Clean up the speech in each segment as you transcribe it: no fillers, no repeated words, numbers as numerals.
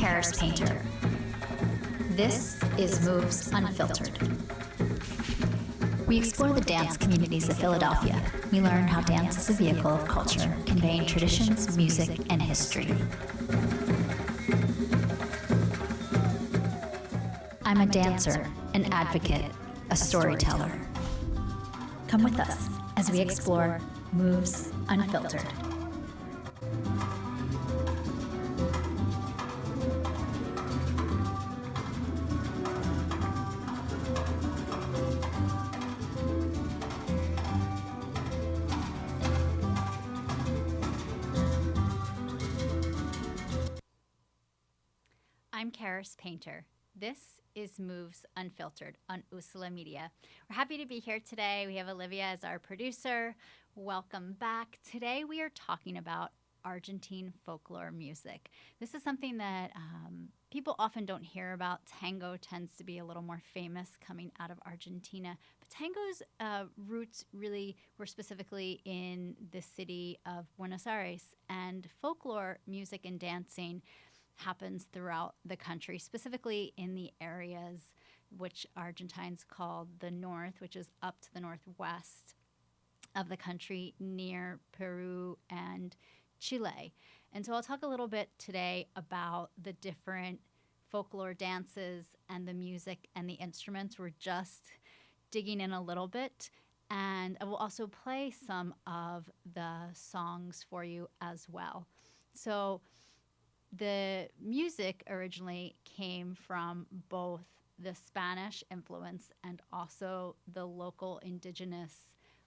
Karis Painter. This is Moves Unfiltered. We explore the dance communities of Philadelphia. We learn how dance is a vehicle of culture, conveying traditions, music, and history. I'm a dancer, an advocate, a storyteller. Come with us as we explore Moves Unfiltered. I'm Karis Painter. This is Moves Unfiltered on Usula Media. We're happy to be here today. We have Olivia as our producer. Welcome back. Today we are talking about Argentine folklore music. This is something that people often don't hear about. Tango tends to be a little more famous coming out of Argentina. But tango's roots really were specifically in the city of Buenos Aires, and folklore music and dancing happens throughout the country, specifically in the areas which Argentines called the north, which is up to the northwest of the country near Peru and Chile. And so I'll talk a little bit today about the different folklore dances and the music and the instruments. We're just digging in a little bit. And I will also play some of the songs for you as well. So the music originally came from both the Spanish influence and also the local indigenous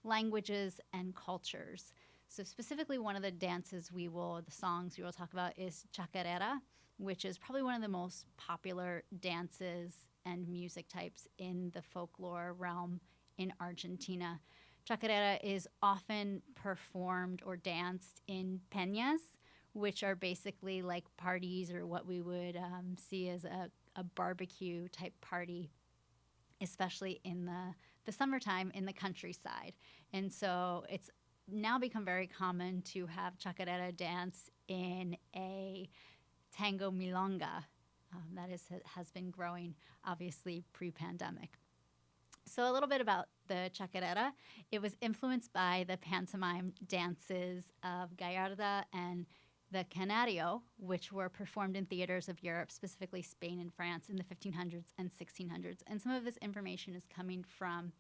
languages and cultures. So specifically one of the songs we will talk about is chacarera, which is probably one of the most popular dances and music types in the folklore realm in Argentina. Chacarera is often performed or danced in peñas, which are basically like parties or what we would see as a barbecue type party, especially in the summertime in the countryside. And so it's now become very common to have chacarera dance in a tango milonga. Has been growing, obviously, pre-pandemic. So a little bit about the chacarera. It was influenced by the pantomime dances of Gallarda and the Canario, which were performed in theaters of Europe, specifically Spain and France, in the 1500s and 1600s. And some of this information is coming from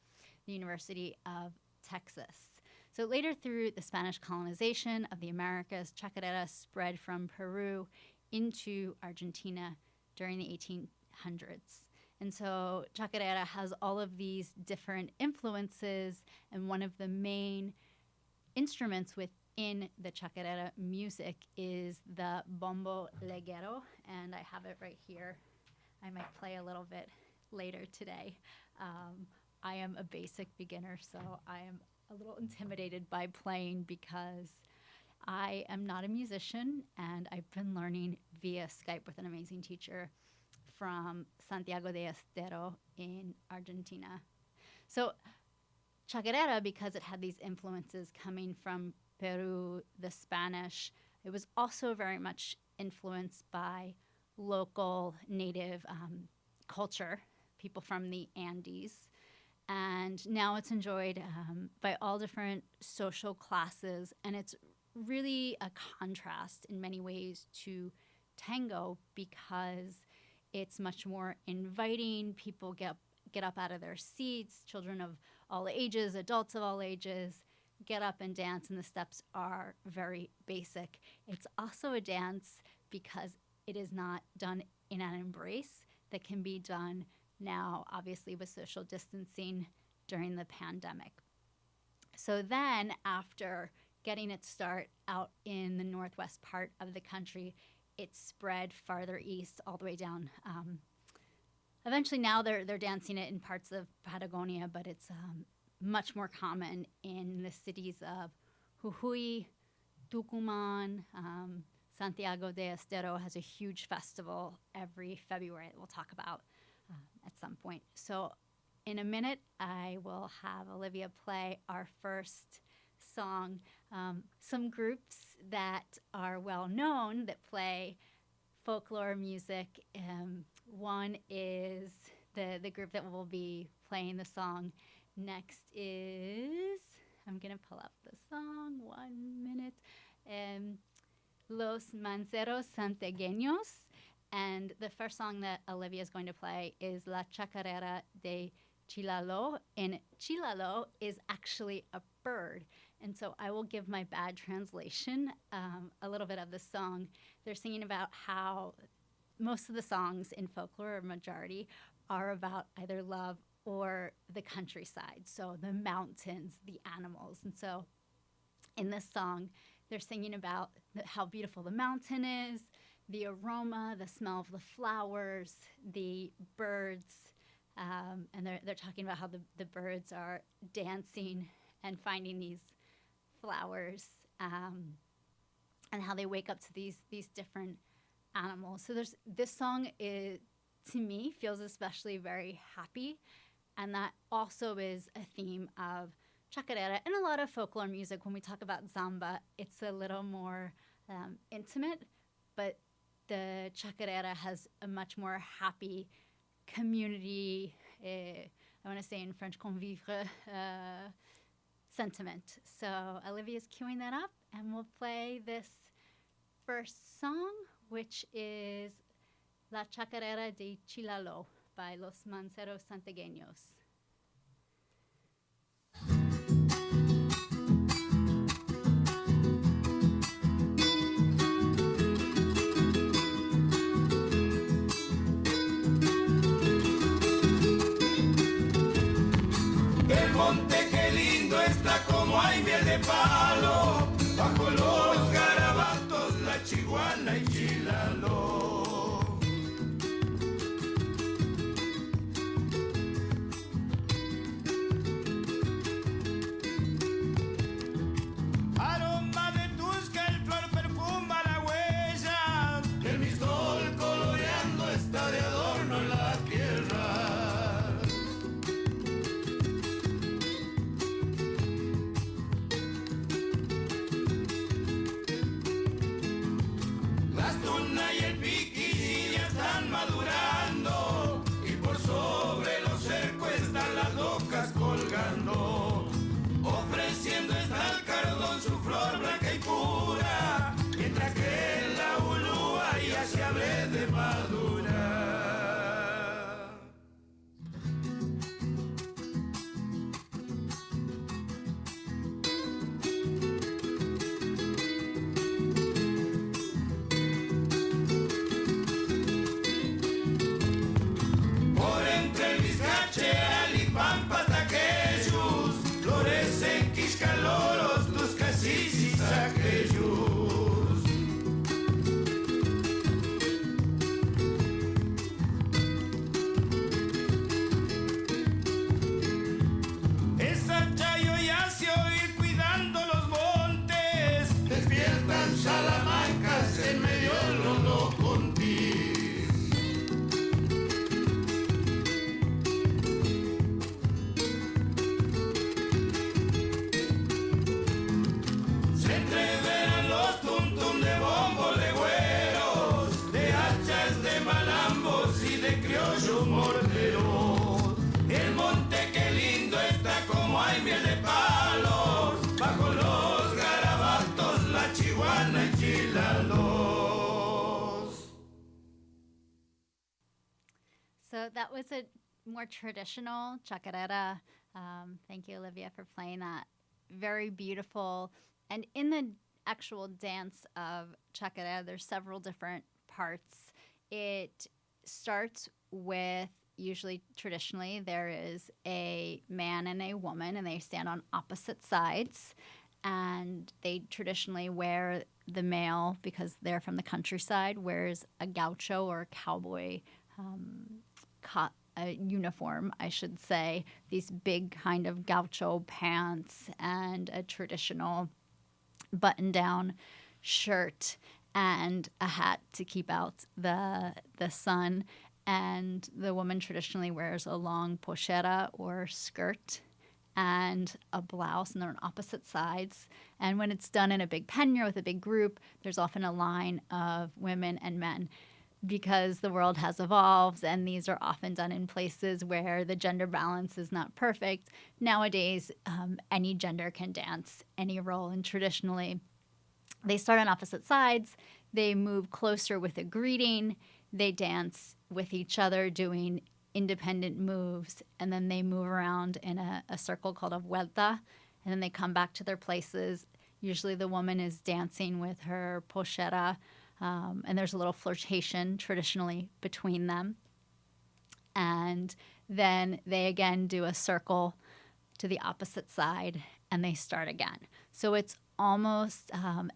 the University of Texas. So later, through the Spanish colonization of the Americas, chacarera spread from Peru into Argentina during the 1800s. And so chacarera has all of these different influences, and one of the main instruments within the chacarera music is the bombo leguero, and I have it right here. I might play a little bit later today. I am a basic beginner, so I am a little intimidated by playing because I am not a musician, and I've been learning via Skype with an amazing teacher from Santiago de Estero in Argentina. So chacarera, because it had these influences coming from Peru, the Spanish, it was also very much influenced by local native culture, people from the Andes. And now it's enjoyed by all different social classes, and it's really a contrast in many ways to tango because it's much more inviting. People get up out of their seats, children of all ages, adults of all ages, get up and dance, and the steps are very basic. It's also a dance because it is not done in an embrace that can be done now, obviously, with social distancing during the pandemic. So then, after getting its start out in the northwest part of the country, it spread farther east all the way down. Eventually, now they're dancing it in parts of Patagonia, but it's much more common in the cities of Jujuy, Tucumán. Santiago de Estero has a huge festival every February that we'll talk about at some point. So in a minute, I will have Olivia play our first song. Some groups that are well known that play folklore music. One is the group that will be playing the song. Next is, I'm going to pull up the song, 1 minute. Um, Los Manceros Santiagueños. And the first song that Olivia is going to play is La Chacarera de Chilalo. And Chilalo is actually a bird. And so I will give my bad translation, a little bit of the song. They're singing about how most of the songs in folklore, or majority, are about either love or the countryside. So the mountains, the animals. And so in this song, they're singing about how beautiful the mountain is, the aroma, the smell of the flowers, the birds, and they're talking about how the birds are dancing and finding these flowers, and how they wake up to these different animals. So this song is, to me, feels especially very happy, and that also is a theme of chacarera and a lot of folklore music. When we talk about samba, it's a little more intimate, but the chacarera has a much more happy community, I want to say in French, convivre sentiment. So Olivia's queuing that up, and we'll play this first song, which is La Chacarera de Chilalo by Los Manceros Santiagueños. El monte que lindo está como hay miel de palo, bajo los garabatos la chiguana y chilalo. Aroma de tusca, el flor perfuma la huella, el mistol coloreando está de adorno en la tierra. Y el piquillo ya están madurando, y por sobre los cercos están las locas colgando, ofreciendo está el cardón su flor blanca y pura, mientras que la ulúa ya se abre de madura. Caloros, tus casis y saqueyos. Esa chayo ya se oír cuidando los montes, despiertan salamancas en medio del lodo contigo. El monte que lindo está como hay miel de palo, bajo los garabatos la chiguana y chilalos. So that was a more traditional chacarera. Thank you, Olivia, for playing that. Very beautiful. And in the actual dance of chacarera, there's several different parts. It starts with, usually traditionally, there is a man and a woman, and they stand on opposite sides. And they traditionally wear, the male, because they're from the countryside, wears a gaucho or cowboy a uniform, I should say. These big kind of gaucho pants and a traditional button-down shirt and a hat to keep out the sun. And the woman traditionally wears a long pochera or skirt and a blouse, and they're on opposite sides. And when it's done in a big peña with a big group, there's often a line of women and men. because the world has evolved and these are often done in places where the gender balance is not perfect. Nowadays, any gender can dance any role, and traditionally, they start on opposite sides. They move closer with a greeting. They dance with each other, doing independent moves, and then they move around in a circle called a vuelta, and then they come back to their places. Usually, the woman is dancing with her pochera, and there's a little flirtation traditionally between them. And then they again do a circle to the opposite side and they start again. So it's almost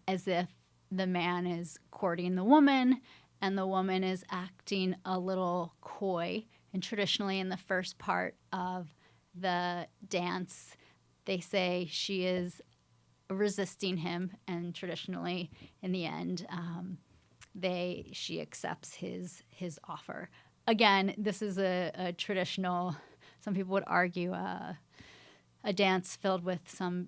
as if the man is courting the woman and the woman is acting a little coy. And traditionally, in the first part of the dance, they say she is resisting him, and traditionally, in the end, she accepts his offer. Again, this is a traditional. Some people would argue a dance filled with some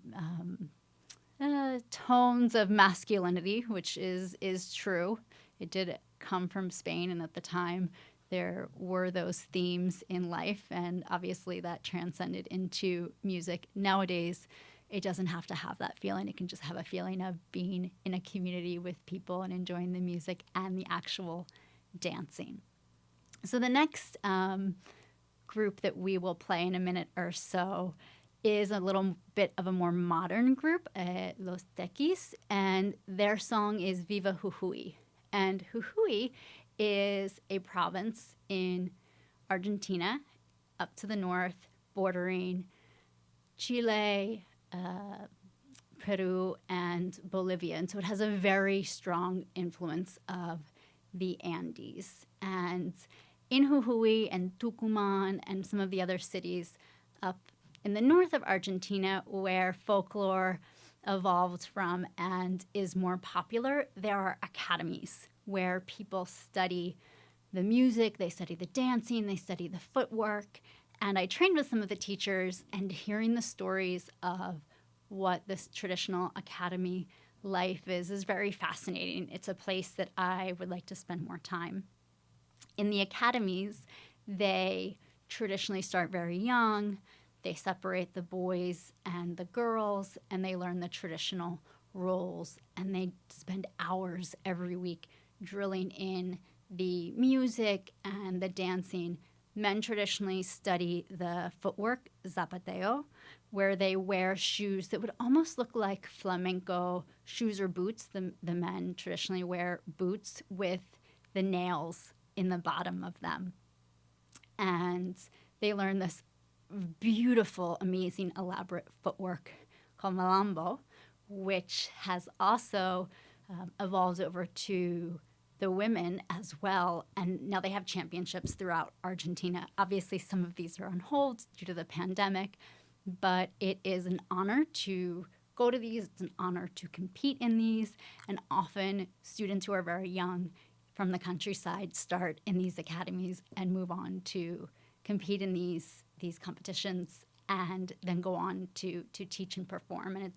tones of masculinity, which is true. It did come from Spain, and at the time there were those themes in life, and obviously that transcended into music. Nowadays, it doesn't have to have that feeling. It can just have a feeling of being in a community with people and enjoying the music and the actual dancing. So the next group that we will play in a minute or so is a little bit of a more modern group, Los Tequis, and their song is Viva Jujuy. And Jujuy is a province in Argentina, up to the north, bordering Chile, Peru, and Bolivia. And so it has a very strong influence of the Andes. And in Jujuy and Tucumán and some of the other cities up in the north of Argentina, where folklore evolved from and is more popular, there are academies where people study the music, they study the dancing, they study the footwork. And I trained with some of the teachers, and hearing the stories of what this traditional academy life is very fascinating. It's a place that I would like to spend more time. In the academies, they traditionally start very young. They separate the boys and the girls, and they learn the traditional roles. And they spend hours every week drilling in the music and the dancing. Men traditionally study the footwork, zapateo, where they wear shoes that would almost look like flamenco shoes or boots. The men traditionally wear boots with the nails in the bottom of them. And they learn this beautiful, amazing, elaborate footwork called malambo, which has also evolved over to the women as well. And now they have championships throughout Argentina. Obviously, some of these are on hold due to the pandemic, but it is an honor to go to these. It's an honor to compete in these. And often students who are very young from the countryside start in these academies and move on to compete in these competitions and then go on to teach and perform. And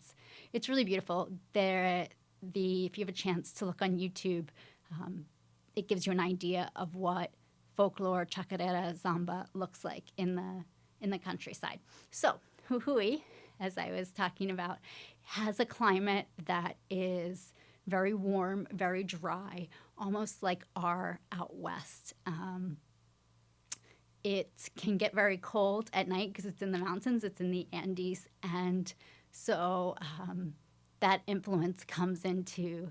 it's really beautiful. If you have a chance to look on YouTube, it gives you an idea of what folklore, chacarera, samba looks like in the countryside. So Jujuy, as I was talking about, has a climate that is very warm, very dry, almost like our out west. It can get very cold at night because it's in the mountains, it's in the Andes, and so that influence comes into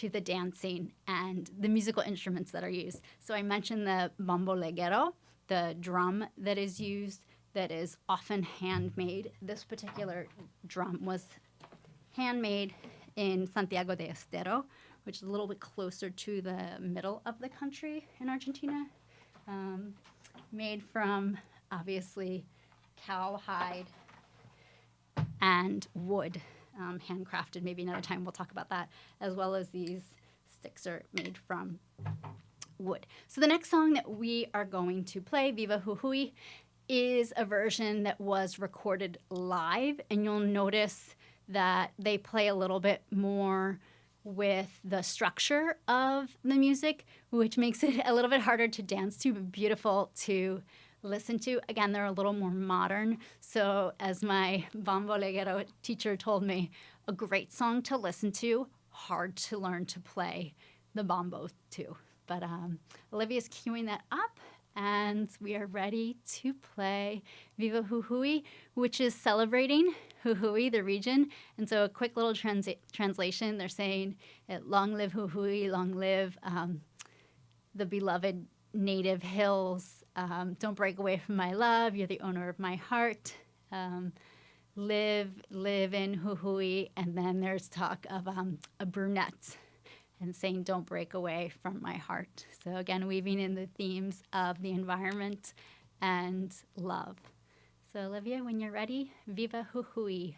the dancing and the musical instruments that are used. So I mentioned the bombo leguero, the drum that is used that is often handmade. This particular drum was handmade in Santiago de Estero, which is a little bit closer to the middle of the country in Argentina. Made from, obviously, cow hide and wood, handcrafted. Maybe another time we'll talk about that, as well as these sticks are made from wood. So the next song that we are going to play, Viva Jujuy, is a version that was recorded live, and you'll notice that they play a little bit more with the structure of the music, which makes it a little bit harder to dance to, but beautiful to listen to. Again, they're a little more modern. So as my Bombo Leguero teacher told me, a great song to listen to, hard to learn to play the bombo too. But Olivia's queuing that up, and we are ready to play Viva Jujuy, which is celebrating Jujuy, the region. And so a quick little translation, they're saying, long live Jujuy, long live the beloved native hills. Don't break away from my love, you're the owner of my heart. Live in Jujuy. And then there's talk of a brunette and saying, don't break away from my heart. So again, weaving in the themes of the environment and love. So Olivia, when you're ready, Viva Jujuy.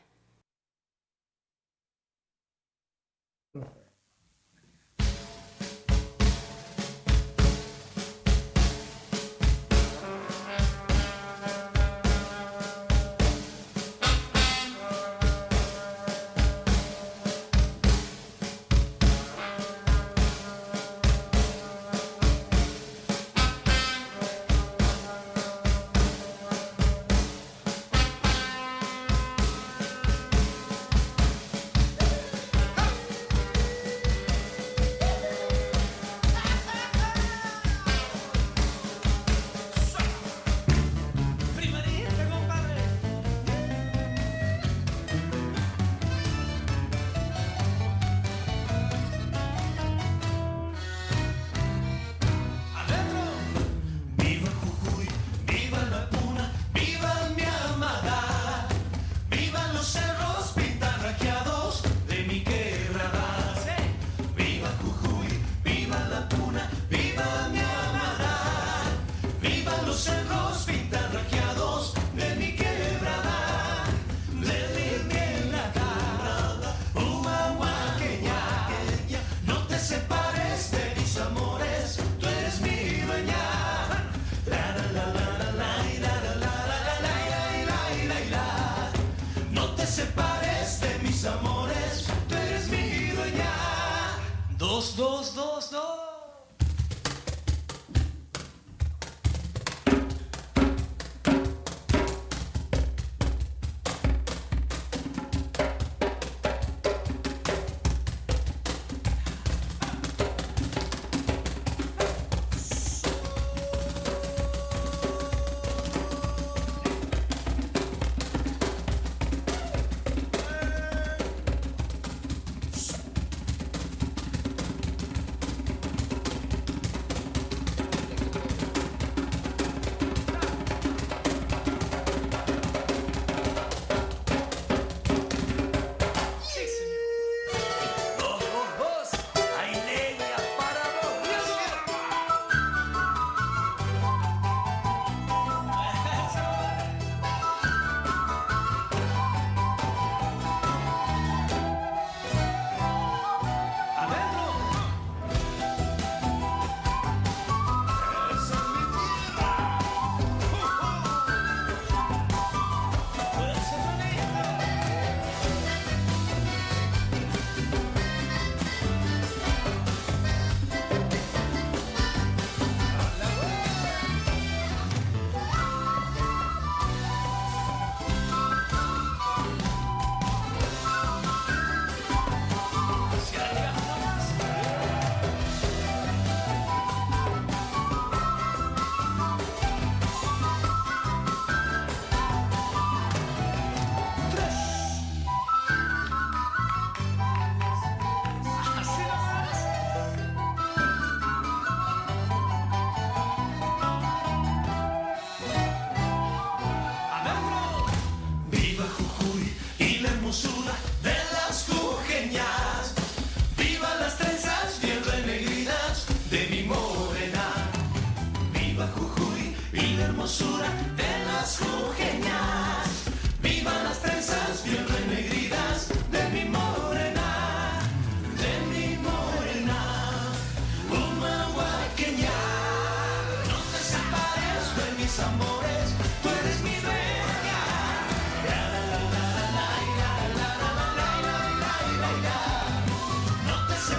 No te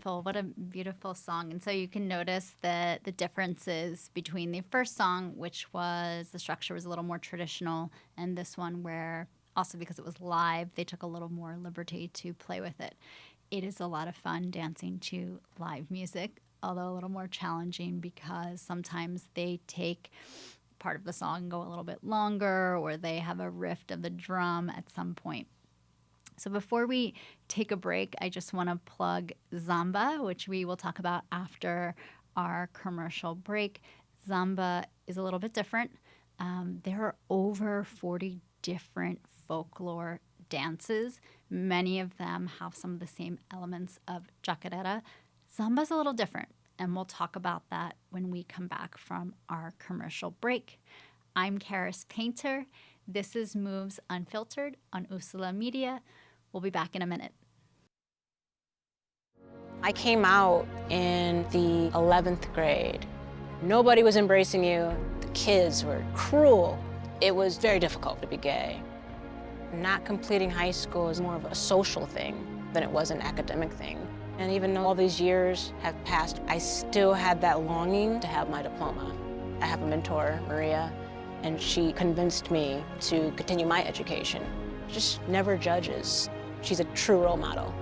beautiful. What a beautiful song. And so you can notice the differences between the first song, which was the structure was a little more traditional, and this one where also because it was live, they took a little more liberty to play with it. It is a lot of fun dancing to live music, although a little more challenging because sometimes they take part of the song and go a little bit longer, or they have a riff of the drum at some point. So before we take a break, I just want to plug Zamba, which we will talk about after our commercial break. Zamba is a little bit different. There are over 40 different folklore dances. Many of them have some of the same elements of chacarera. Zamba's a little different, and we'll talk about that when we come back from our commercial break. I'm Karis Painter. This is Moves Unfiltered on Usula Media. We'll be back in a minute. I came out in the 11th grade. Nobody was embracing you. The kids were cruel. It was very difficult to be gay. Not completing high school is more of a social thing than it was an academic thing. And even though all these years have passed, I still had that longing to have my diploma. I have a mentor, Maria, and she convinced me to continue my education. Just never judges. She's a true role model.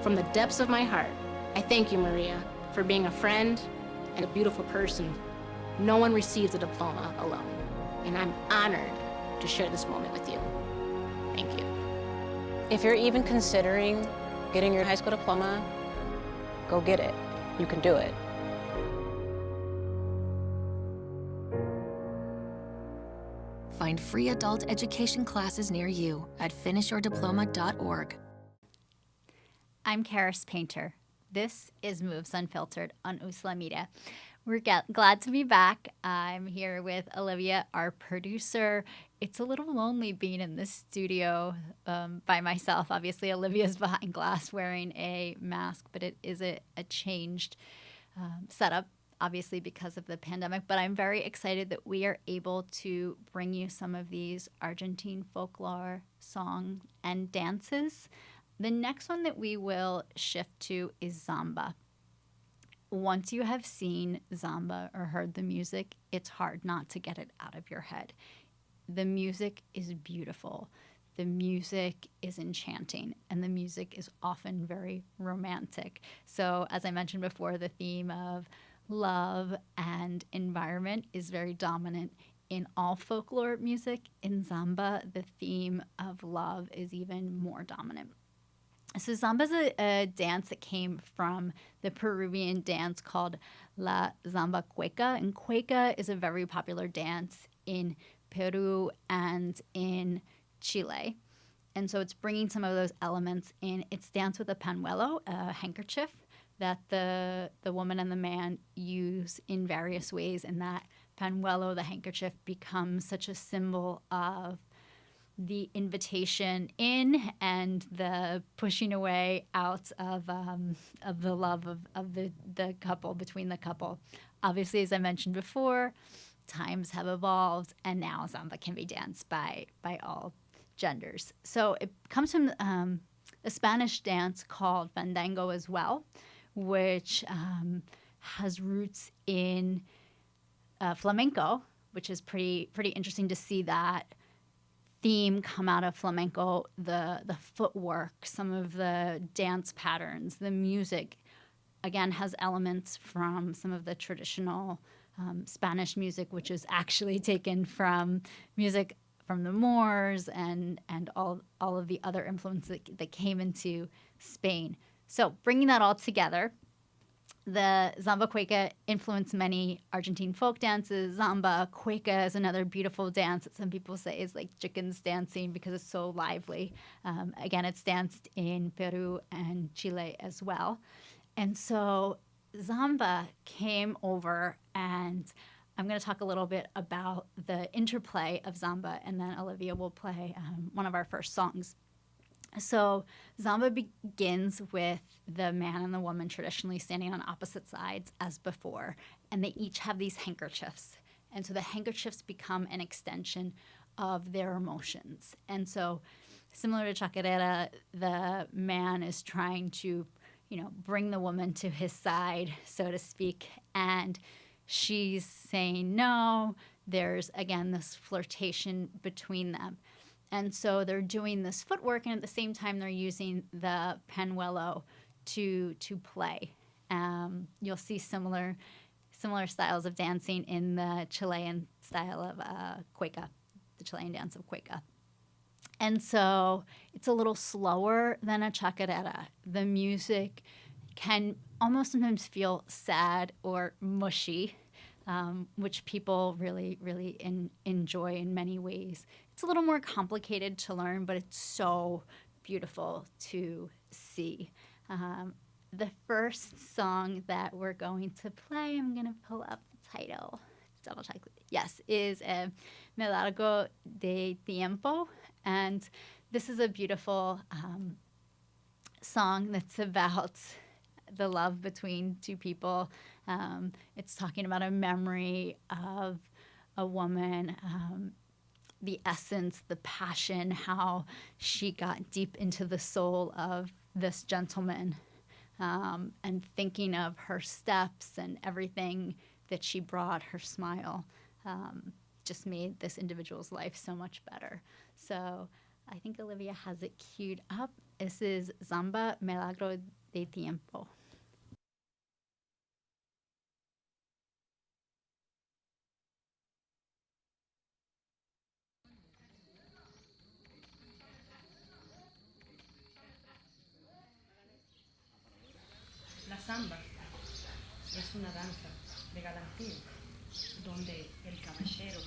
From the depths of my heart, I thank you, Maria, for being a friend and a beautiful person. No one receives a diploma alone, and I'm honored to share this moment with you. Thank you. If you're even considering getting your high school diploma, go get it. You can do it. Find free adult education classes near you at finishyourdiploma.org. I'm Karis Painter. This is Moves Unfiltered on Usula Media. We're glad to be back. I'm here with Olivia, our producer. It's a little lonely being in this studio by myself. Obviously, Olivia's behind glass wearing a mask, but it is a changed setup, obviously because of the pandemic. But I'm very excited that we are able to bring you some of these Argentine folklore songs and dances. The next one that we will shift to is Zamba. Once you have seen Zamba or heard the music, it's hard not to get it out of your head. The music is beautiful. The music is enchanting, and the music is often very romantic. So as I mentioned before, the theme of love and environment is very dominant in all folklore music. In Zamba, the theme of love is even more dominant. So Zamba is a dance that came from the Peruvian dance called La Zamba Cueca. And cueca is a very popular dance in Peru and in Chile. And so it's bringing some of those elements in. It's danced with a pañuelo, a handkerchief, that the woman and the man use in various ways. And that pañuelo, the handkerchief, becomes such a symbol of the invitation in and the pushing away out of the love of the couple, between the couple. Obviously, as I mentioned before, times have evolved, and now Zamba can be danced by all genders. So it comes from a Spanish dance called fandango as well, which has roots in flamenco, which is pretty interesting to see that theme come out of flamenco, the footwork, some of the dance patterns, the music, again, has elements from some of the traditional Spanish music, which is actually taken from music from the Moors and all of the other influences that came into Spain. So bringing that all together, the Zamba Cueca influenced many Argentine folk dances. Zamba Cueca is another beautiful dance that some people say is like chickens dancing because it's so lively. Again, it's danced in Peru and Chile as well. And so Zamba came over, and I'm going to talk a little bit about the interplay of Zamba, and then Olivia will play one of our first songs. So Zamba begins with the man and the woman traditionally standing on opposite sides as before, and they each have these handkerchiefs. And so the handkerchiefs become an extension of their emotions. And so similar to chacarera, the man is trying to, bring the woman to his side, so to speak, and she's saying no. There's, again, this flirtation between them. And so they're doing this footwork, and at the same time they're using the pañuelo to play. You'll see similar styles of dancing in the Chilean style of cueca, the Chilean dance of cueca. And so it's a little slower than a chacarera. The music can almost sometimes feel sad or mushy, which people really, really enjoy in many ways. It's a little more complicated to learn, but it's so beautiful to see. The first song that we're going to play, I'm going to pull up the title, double check. Yes, is Me Largo de Tiempo. And this is a beautiful song that's about the love between two people. It's talking about a memory of a woman, the essence, the passion, how she got deep into the soul of this gentleman, and thinking of her steps and everything that she brought, her smile, just made this individual's life so much better. So I think Olivia has it queued up. This is Zamba Milagro de Tiempo. La samba es una danza de galantín donde el caballero,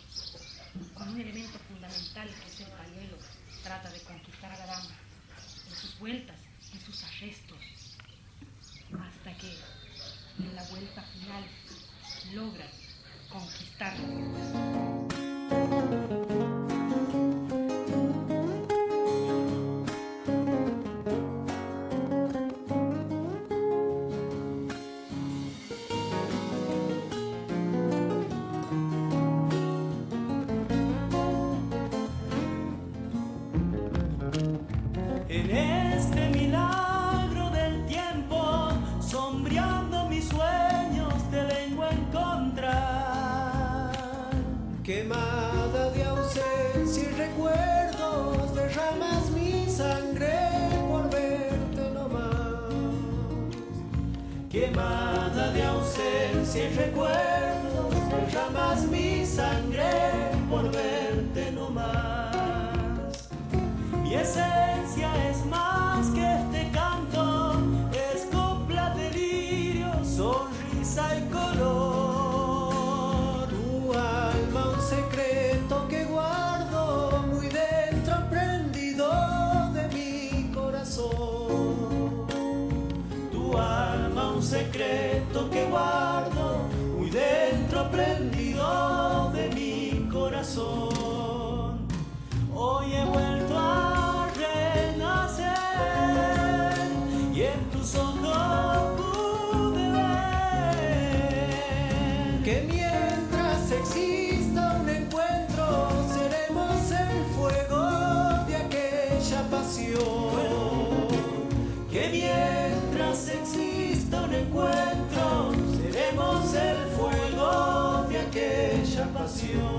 con un elemento fundamental que es el pañuelo, trata de conquistar a la dama en sus vueltas, en sus arrestos, hasta que en la vuelta final logra conquistarla. En este milagro del tiempo, sombreando mis sueños, te vengo a encontrar. Quemada de ausencia y recuerdos, derramas mi sangre por verte nomás. Quemada de ausencia y recuerdos, derramas mi sangre por verte nomás. Mi esencia es más que este canto, es copla, delirio, sonrisa y color. Tu alma un secreto que guardo muy dentro prendido de mi corazón. Tu alma un secreto que guardo muy dentro prendido de mi corazón. Hoy he vuelto a renacer y en tus ojos pude ver que mientras exista un encuentro seremos el fuego de aquella pasión. Que mientras exista un encuentro seremos el fuego de aquella pasión.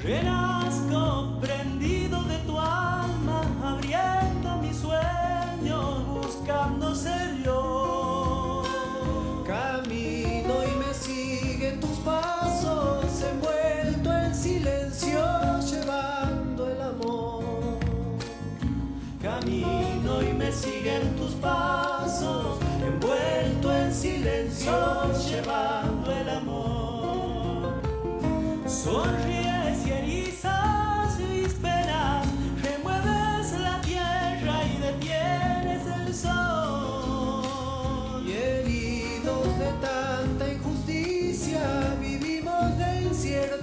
Renazco prendido de tu alma, abriendo mis sueños, buscando ser yo. Camino y me siguen tus pasos, envuelto en silencio, llevando el amor. Camino y me siguen tus pasos, envuelto en silencio, llevando el amor. Sonríes y erizas mis penas, remueves la tierra y detienes el sol. Y heridos de tanta injusticia, vivimos de incierto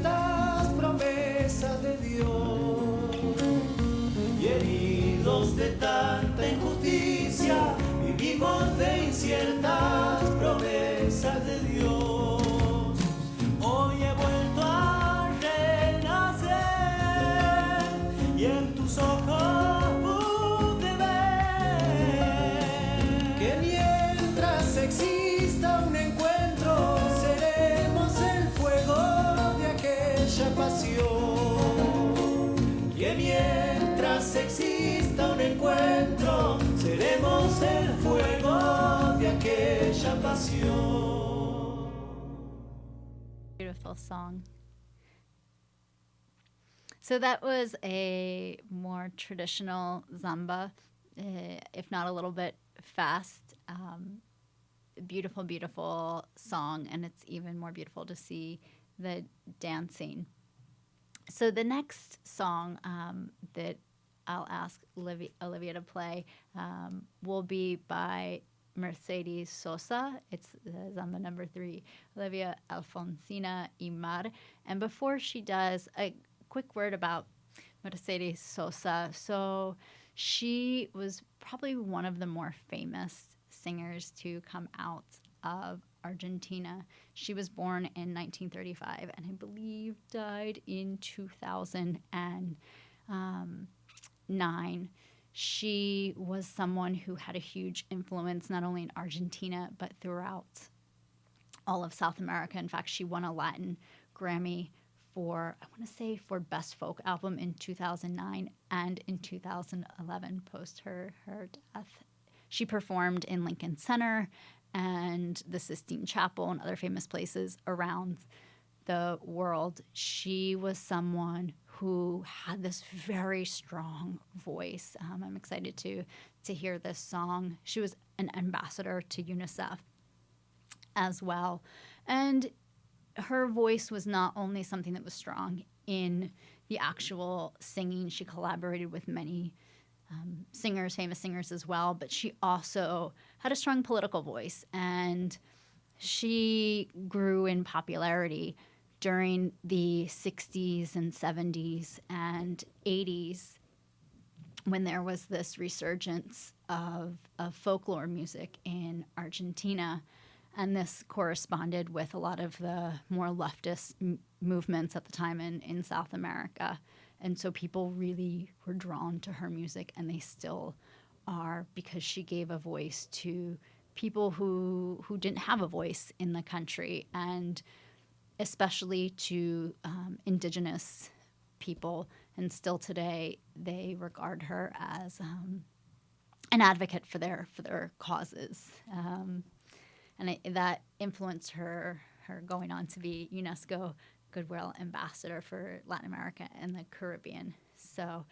encuentro, seremos el fuego de aquella pasión. Beautiful song. So that was a more traditional samba, if not a little bit fast. Beautiful, beautiful song, and it's even more beautiful to see the dancing. So the next song that I'll ask Olivia to play will be by Mercedes Sosa. It's Zamba number 3, Olivia Alfonsina y Mar. And before she does, a quick word about Mercedes Sosa. So she was probably one of the more famous singers to come out of Argentina. She was born in 1935 and I believe died in 2009. She was someone who had a huge influence not only in Argentina but throughout all of South America. In fact, she won a Latin Grammy for, I want to say, for Best Folk Album in 2009 and in 2011 post her death. She performed in Lincoln Center and the Sistine Chapel and other famous places around the world. She was someone who had this very strong voice. I'm excited to hear this song. She was an ambassador to UNICEF as well. And her voice was not only something that was strong in the actual singing. She collaborated with many singers, famous singers as well, but she also had a strong political voice, and she grew in popularity during the 60s and 70s and 80s when there was this resurgence of folklore music in Argentina. And this corresponded with a lot of the more leftist movements at the time in South America. And so people really were drawn to her music, and they still are, because she gave a voice to people who didn't have a voice in the country, and especially to indigenous people. And still today, they regard her as an advocate for their causes. And that influenced her going on to be UNESCO Goodwill Ambassador for Latin America and the Caribbean. So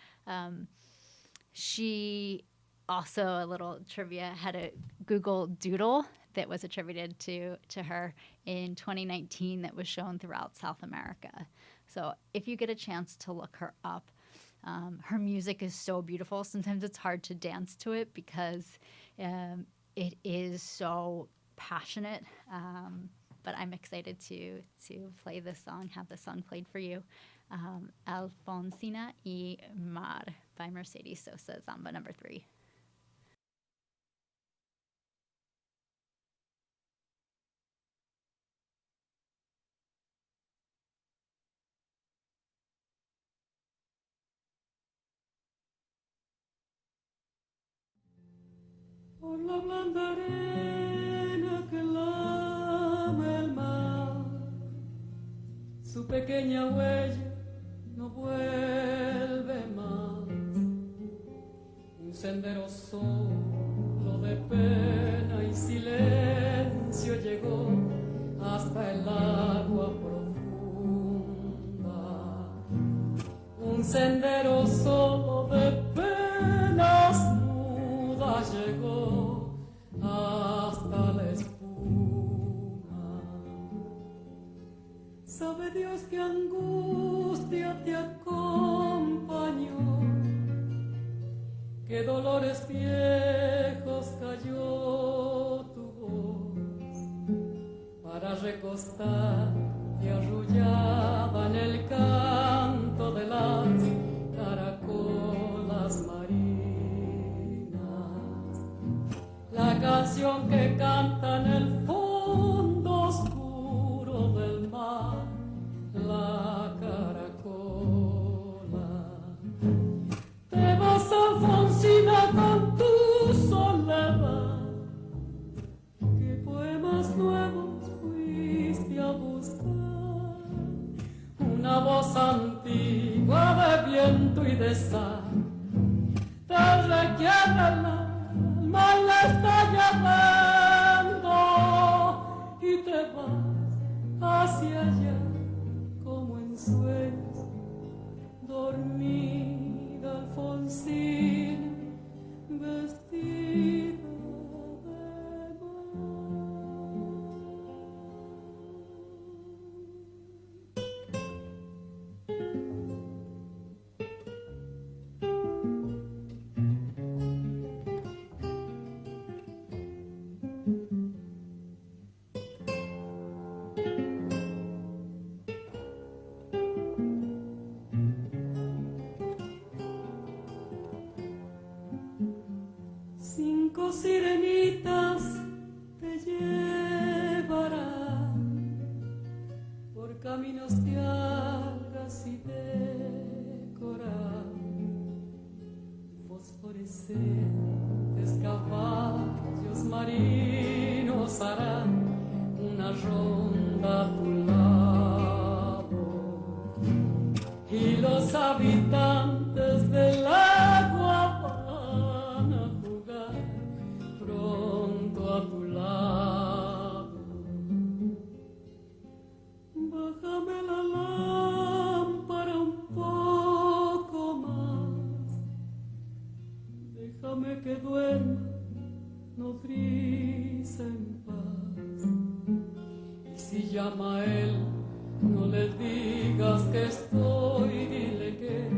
she also, a little trivia, had a Google Doodle that was attributed to her in 2019 that was shown throughout South America. So if you get a chance to look her up, her music is so beautiful. Sometimes it's hard to dance to it because it is so passionate, but I'm excited to play this song, have this song played for you. Alfonsina y Mar by Mercedes Sosa, Zamba number 3. Por la blanda arena que lame el mar, su pequeña huella no vuelve más. Un sendero solo de pena y silencio llegó hasta el agua profunda. Un sendero solo de penas mudas llegó hasta la espuma. Sabe Dios qué angustia te acompañó, qué dolores viejos cayó tu voz para recostarte arrullada en el canto de las caracolas marinas. La canción que canta en el fondo oscuro del mar, la caracola. Te vas, Alfonsina, con tu soledad. ¿Qué poemas nuevos fuiste a buscar? Una voz antigua de viento y de sal te requiere 5 sirenitas te llevarán por caminos de algas y de coral, fosforescentes caballos marinos harán una ronda a tu lado, y los habitantes del agua van a jugar pronto a tu lado. Bájame la lámpara un poco más, déjame que duerma nodriza en paz. Y si llama a él, no le digas que estoy, dile que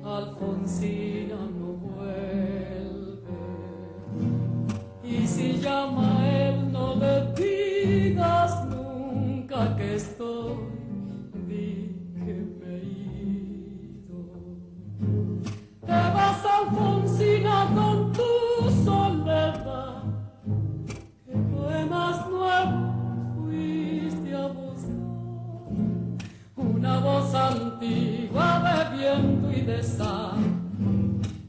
Alfonsina no vuelve. Y si llama a él, no le digas nunca que estoy, di que me he ido. Te vas, Alfonsina, con tu soledad, que poemas nuevos fuiste a buscar. Una voz antigua de viento y de sal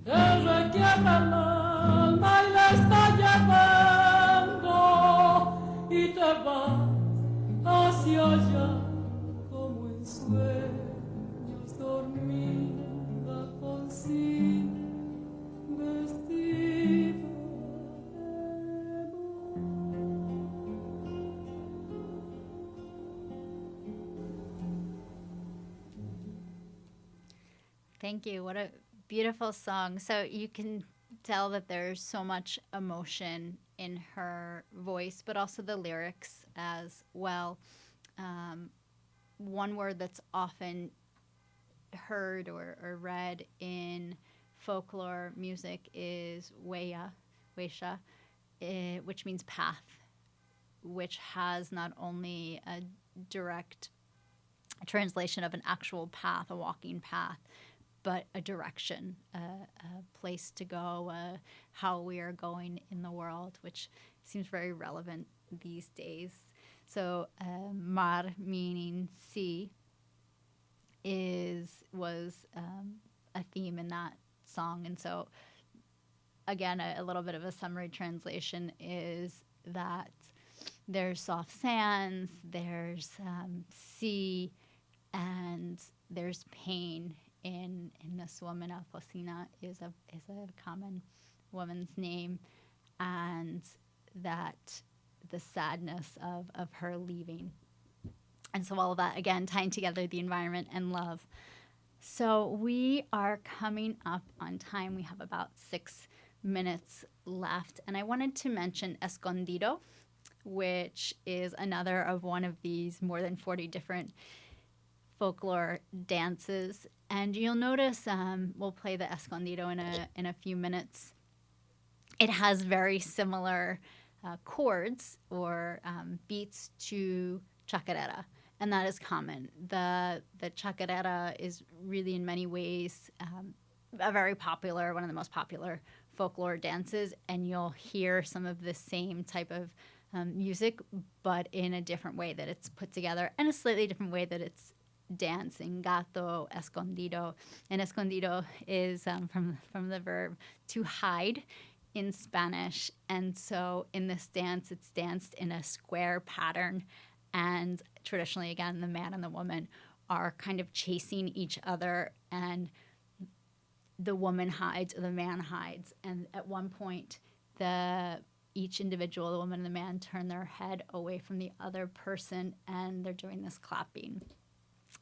te requiebra el alma y la está llevando, y te vas hacia allá como en sueños dormida, Alfonsina, vestida de Thank you. What a beautiful song. So you can tell that there's so much emotion in her voice, but also the lyrics as well. One word that's often heard or read in folklore music is weisha, which means path, which has not only a direct translation of an actual path, a walking path, but a direction, a place to go, how we are going in the world, which seems very relevant these days. So mar, meaning sea, was a theme in that song. And so, again, a little bit of a summary translation is that there's soft sands, there's sea, and there's pain in this woman. Alfonsina is a common woman's name, and that the sadness of her leaving. And so all of that, again, tying together the environment and love. So we are coming up on time. We have about 6 minutes left. And I wanted to mention Escondido, which is another of one of these more than 40 different folklore dances. And you'll notice, we'll play the Escondido in a few minutes. It has very similar chords or beats to chacarera, and that is common. The chacarera is really in many ways a very popular, one of the most popular folklore dances, and you'll hear some of the same type of music, but in a different way that it's put together, and a slightly different way that it's dancing. Gato, escondido. And escondido is from the verb to hide in Spanish. And so in this dance, it's danced in a square pattern. And traditionally, again, the man and the woman are kind of chasing each other, and the woman hides or the man hides. And at one point, each individual, the woman and the man, turn their head away from the other person, and they're doing this clapping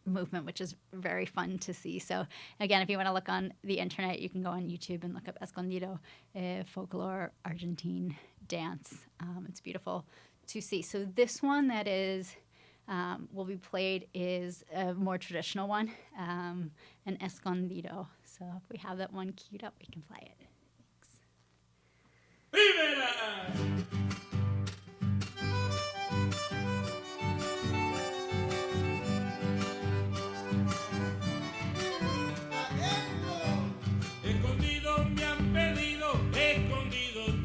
movement, which is very fun to see. So again, if you want to look on the internet, you can go on YouTube and look up Escondido, folklore Argentine dance. It's beautiful to see. So this one that is will be played is a more traditional one, an Escondido. So if we have that one queued up, we can play it. Thanks. Escondido me han pedido, escondido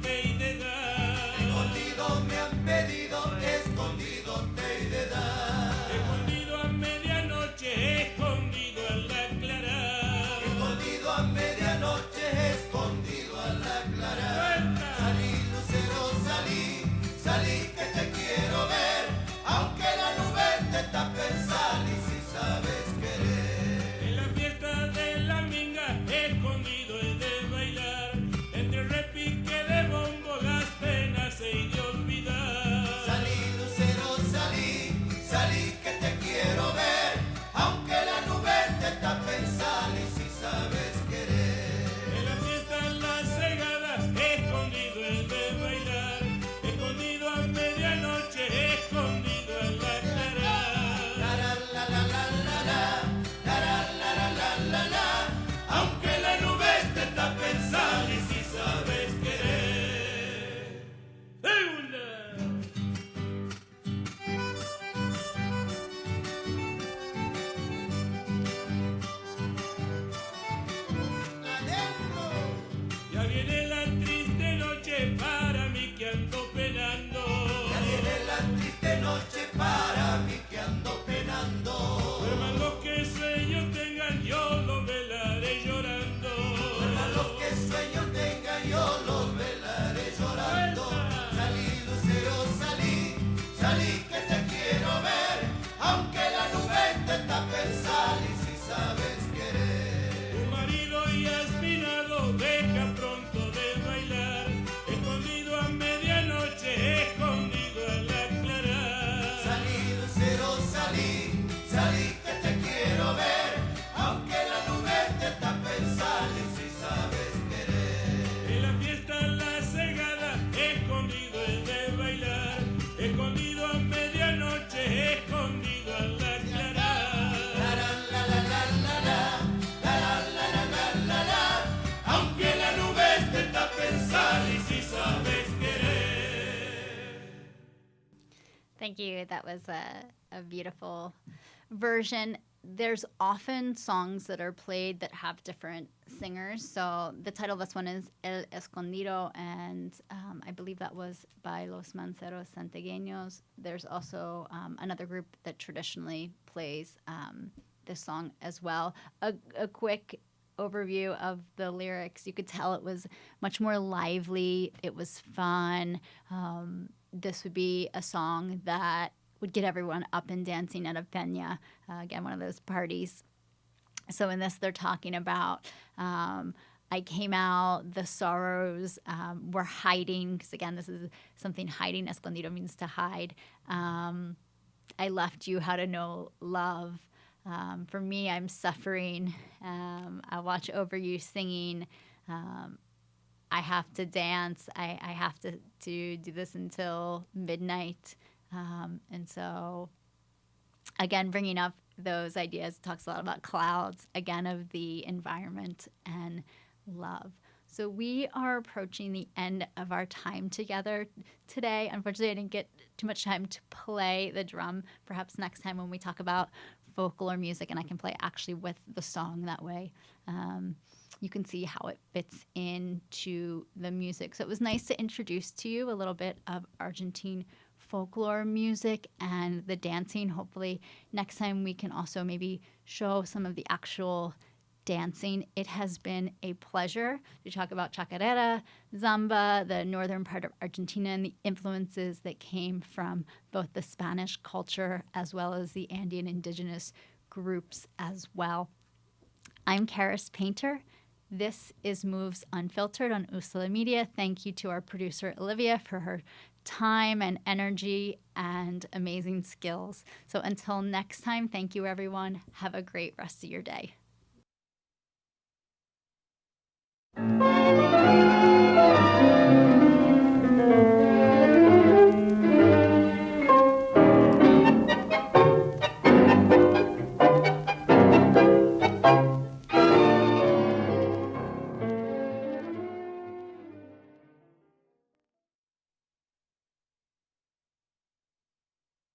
Thank you. That was a beautiful version. There's often songs that are played that have different singers. So the title of this one is El Escondido, and I believe that was by Los Manceros Santiagueños. There's also another group that traditionally plays this song as well. A quick overview of the lyrics. You could tell it was much more lively. It was fun. This would be a song that would get everyone up and dancing at a peña, again, one of those parties. So in this, they're talking about, I came out, the sorrows were hiding, because again, this is something hiding. Escondido means to hide. I left you how to know love. For me, I'm suffering. I watch over you singing. I have to dance. I have to do this until midnight. And so, again, bringing up those ideas, talks a lot about clouds, again, of the environment and love. So we are approaching the end of our time together today. Unfortunately, I didn't get too much time to play the drum. Perhaps next time when we talk about folklore music and I can play actually with the song that way. You can see how it fits into the music. So it was nice to introduce to you a little bit of Argentine folklore music and the dancing. Hopefully next time we can also maybe show some of the actual dancing. It has been a pleasure to talk about chacarera, zamba, the northern part of Argentina, and the influences that came from both the Spanish culture as well as the Andean indigenous groups as well. I'm Karis Painter. This is Moves Unfiltered on Usula Media. Thank you to our producer, Olivia, for her time and energy and amazing skills. So until next time, thank you, everyone. Have a great rest of your day.